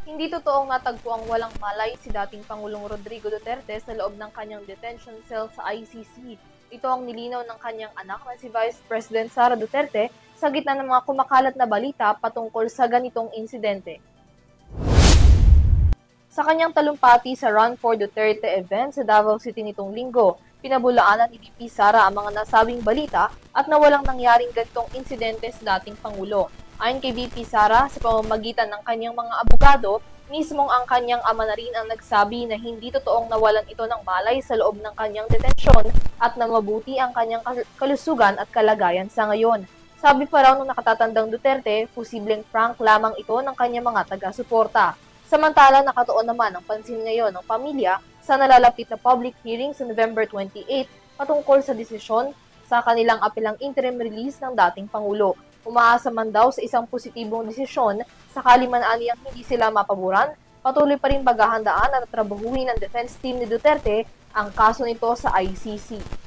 Hindi totoong natagpo ang walang malay si dating Pangulong Rodrigo Duterte sa loob ng kanyang detention cell sa ICC. Ito ang nilinaw ng kanyang anak na si Vice President Sara Duterte sa gitna ng mga kumakalat na balita patungkol sa ganitong insidente. Sa kanyang talumpati sa Run for Duterte event sa Davao City nitong linggo, pinabulaanan ni VP Sara ang mga nasabing balita at na walang nangyaring ganitong insidente sa dating Pangulo. Ayon kay VP Sara, sa pamamagitan ng kanyang mga abogado, mismong ang kanyang ama na rin ang nagsabi na hindi totoong nawalan ito ng malay sa loob ng kanyang detensyon at na mabuti ang kanyang kalusugan at kalagayan sa ngayon. Sabi pa raw ng nakatatandang Duterte, posibleng prank lamang ito ng kanyang mga taga-suporta. Samantala, nakatuon naman ang pansin ngayon ng pamilya sa nalalapit na public hearing sa November 28 patungkol sa desisyon sa kanilang apelang interim release ng dating Pangulo. Umaasa man daw sa isang positibong desisyon, sakali man aniyang hindi sila mapaboran, patuloy pa rin paghahandaan at trabahuhin ng defense team ni Duterte ang kaso nito sa ICC.